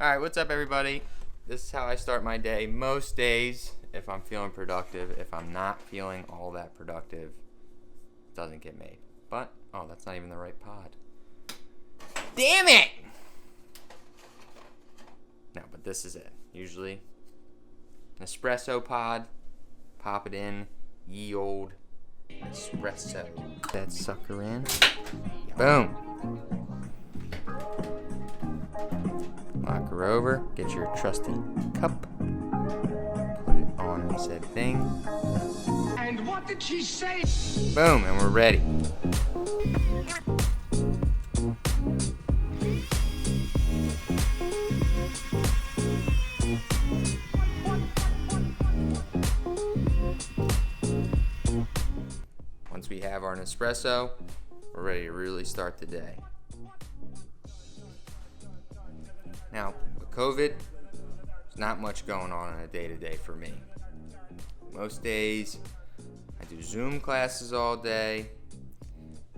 Alright, what's up everybody? This is how I start my day most days if I'm feeling productive. If I'm not feeling all that productive, it doesn't get made. But, oh, that's not even the right pod. Damn it! No, but this is it. Usually, an espresso pod, pop it in, ye old espresso. That sucker in. Boom! Knock her over, get your trusty cup, put it on said thing. And what did she say? Boom, and we're ready. Once we have our Nespresso, we're ready to really start the day. Now, with COVID, there's not much going on a day-to-day for me. Most days, I do Zoom classes all day.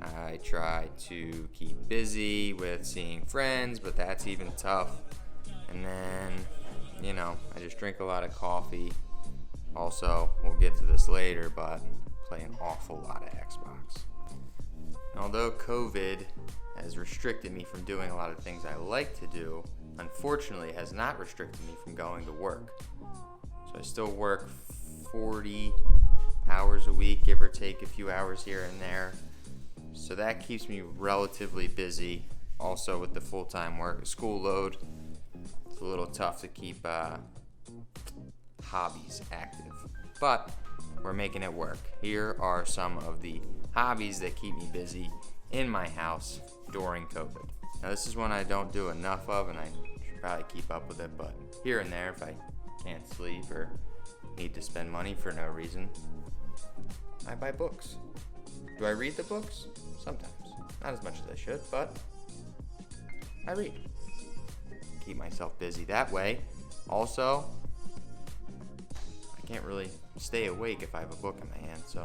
I try to keep busy with seeing friends, but that's even tough. And then, I just drink a lot of coffee. Also, we'll get to this later, but play an awful lot of Xbox. Although COVID has restricted me from doing a lot of things I like to do, unfortunately has not restricted me from going to work. So I still work 40 hours a week, give or take a few hours here and there. So that keeps me relatively busy. Also with the full-time work, school load, it's a little tough to keep hobbies active. But we're making it work. Here are some of the hobbies that keep me busy in my house during COVID. Now this is one I don't do enough of, and I should probably keep up with it, but here and there if I can't sleep or need to spend money for no reason, I buy books. Do I read the books? Sometimes. Not as much as I should, but I read. Keep myself busy that way. Also, I can't really stay awake if I have a book in my hand, so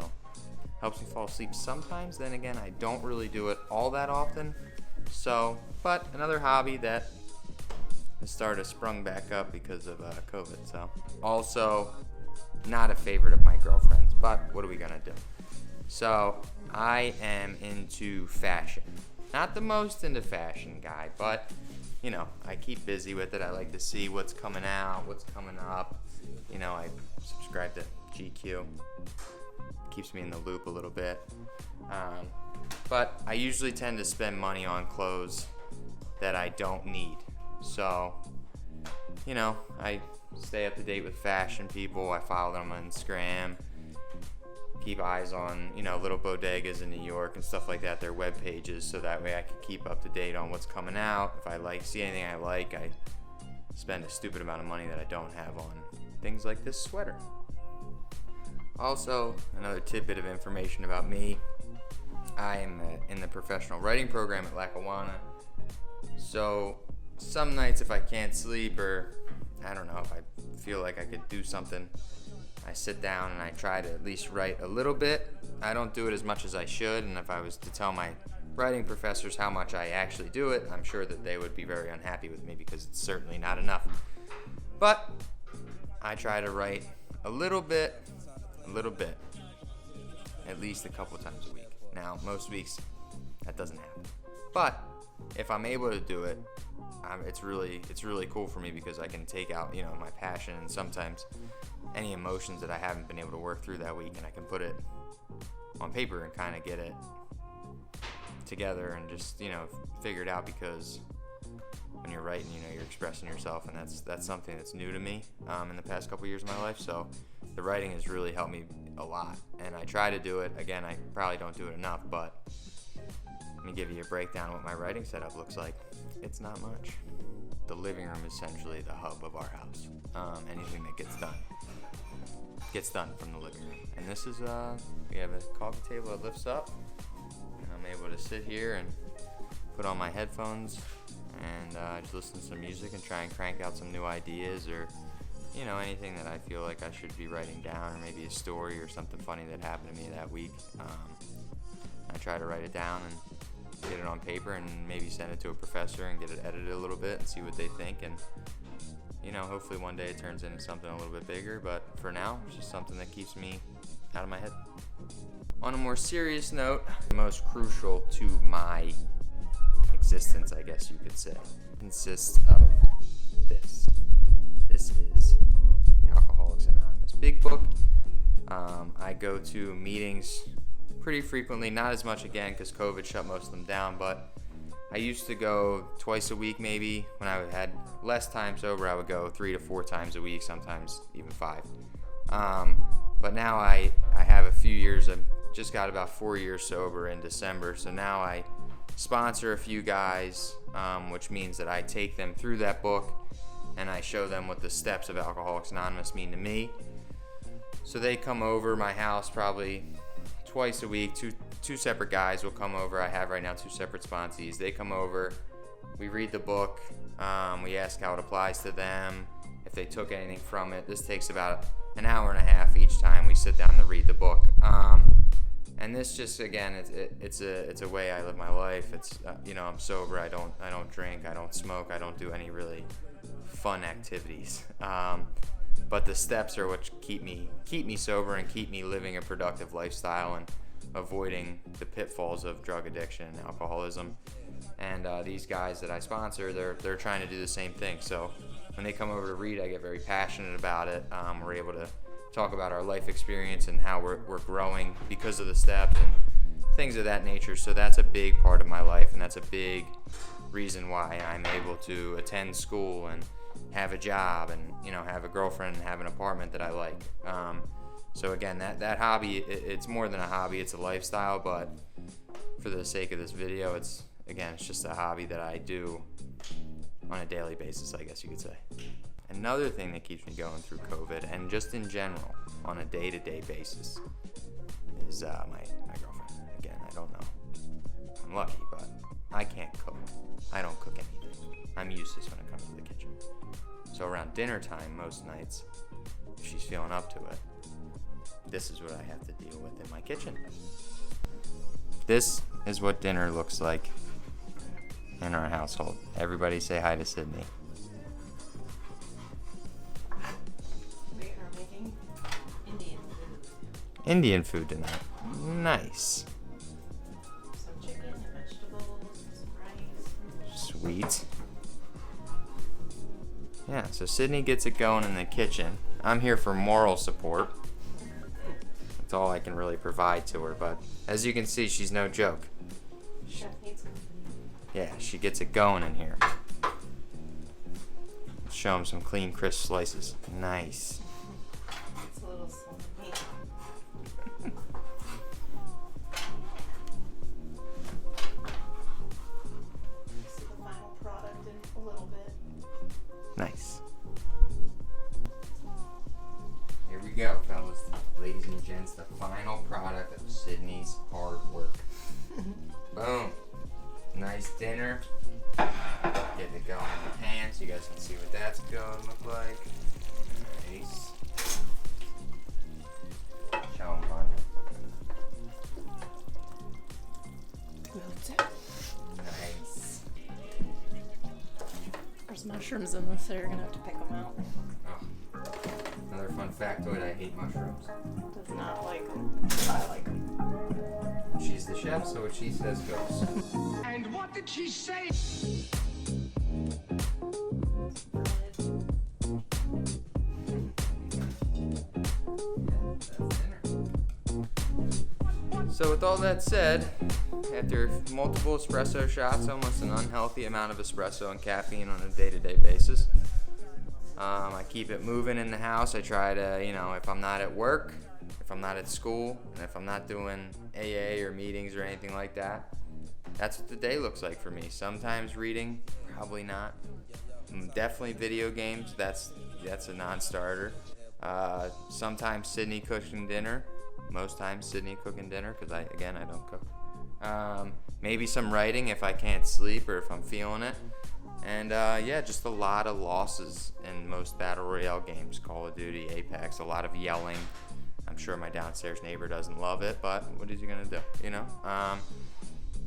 helps me fall asleep sometimes. Then again, I don't really do it all that often. So, but another hobby that has started to sprung back up because of COVID. So, also not a favorite of my girlfriend's, but what are we gonna do? So, I am into fashion. Not the most into fashion guy, but I keep busy with it. I like to see what's coming out, what's coming up. I subscribe to GQ. Keeps me in the loop a little bit. But I usually tend to spend money on clothes that I don't need. So, I stay up to date with fashion people. I follow them on Instagram. Keep eyes on, little bodegas in New York and stuff like that, their web pages, so that way I can keep up to date on what's coming out. If I see anything I like, I spend a stupid amount of money that I don't have on things like this sweater. Also, another tidbit of information about me. I am in the professional writing program at Lackawanna. So some nights if I can't sleep, or I don't know, if I feel like I could do something, I sit down and I try to at least write a little bit. I don't do it as much as I should, and if I was to tell my writing professors how much I actually do it, I'm sure that they would be very unhappy with me because it's certainly not enough. But I try to write a little bit, at least a couple times a week. Now, most weeks that doesn't happen, but if I'm able to do it, it's really cool for me because I can take out my passion and sometimes any emotions that I haven't been able to work through that week, and I can put it on paper and kind of get it together and just figure it out, because when you're writing, you're expressing yourself, and that's something that's new to me in the past couple years of my life. So the writing has really helped me a lot, and I try to do it. Again, I probably don't do it enough, but let me give you a breakdown of what my writing setup looks like. It's not much. The living room is essentially the hub of our house. Anything that gets done from the living room. And this is, we have a coffee table that lifts up, and I'm able to sit here and put on my headphones and just listen to some music and try and crank out some new ideas, or anything that I feel like I should be writing down, or maybe a story or something funny that happened to me that week. I try to write it down and get it on paper and maybe send it to a professor and get it edited a little bit and see what they think. And hopefully one day it turns into something a little bit bigger. But for now, it's just something that keeps me out of my head. On a more serious note, the most crucial to my existence, I guess you could say, consists of this. This is the Alcoholics Anonymous Big Book. I go to meetings pretty frequently, not as much again because COVID shut most of them down, but I used to go twice a week maybe. When I had less time sober, I would go 3 to 4 times a week, sometimes even 5. But now I have a few years, I've just got about 4 years sober in December, so now I sponsor a few guys, which means that I take them through that book and I show them what the steps of Alcoholics Anonymous mean to me. So they come over my house probably twice a week. Two separate guys will come over. I have right now 2 separate sponsees. They come over, we read the book, we ask how it applies to them, if they took anything from it. This takes about an hour and a half each time we sit down to read the book. And this just, again, it's a way I live my life. It's I'm sober. I don't drink. I don't smoke. I don't do any really fun activities. But the steps are what keep me sober and keep me living a productive lifestyle and avoiding the pitfalls of drug addiction and alcoholism. And these guys that I sponsor, they're trying to do the same thing. So when they come over to read, I get very passionate about it. We're able to talk about our life experience and how we're growing because of the steps and things of that nature. So that's a big part of my life, and that's a big reason why I'm able to attend school and have a job and have a girlfriend and have an apartment that I like. So again, that hobby, it's more than a hobby, it's a lifestyle. But for the sake of this video, it's just a hobby that I do on a daily basis, I guess you could say. Another thing that keeps me going through COVID, and just in general on a day-to-day basis, is my girlfriend. Again, I don't know. I'm lucky, but I can't cook. I don't cook anything. I'm useless when it comes to the kitchen. So around dinner time most nights, if she's feeling up to it, this is what I have to deal with in my kitchen. This is what dinner looks like in our household. Everybody say hi to Sydney. We are making Indian food tonight. Nice. some chicken and vegetables, some rice. Sweet. Yeah, so Sydney gets it going in the kitchen. I'm here for moral support. That's all I can really provide to her, but as you can see, she's no joke. Chef needs company. Yeah, she gets it going in here. Show him some clean, crisp slices. Nice. It's a little slow to me. See the final product in a little bit. Nice. Here we go, fellas. Ladies and gents, the final product of Sydney's hard work. Boom. Nice dinner. Getting it going in the pan so you guys can see what that's going to look like. Nice. Show 'em, hon. Nice. There's mushrooms in this, so you're gonna have to pick them out. Oh. Another fun factoid, I hate mushrooms. Does not like them. I like them. She's the chef, so what she says goes. And what did she say? So with all that said, after multiple espresso shots, almost an unhealthy amount of espresso and caffeine on a day-to-day basis, I keep it moving in the house. I try to, if I'm not at work, if I'm not at school, and if I'm not doing AA or meetings or anything like that, that's what the day looks like for me. Sometimes reading, probably not. Definitely video games, that's a non-starter. Sometimes Sydney cooking dinner. Most times Sydney cooking dinner because I don't cook. Maybe some writing if I can't sleep or if I'm feeling it. And just a lot of losses in most Battle Royale games, Call of Duty, Apex, a lot of yelling. I'm sure my downstairs neighbor doesn't love it, but what is he gonna do,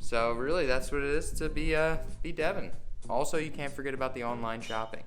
So really, that's what it is to be Devin. Also, you can't forget about the online shopping.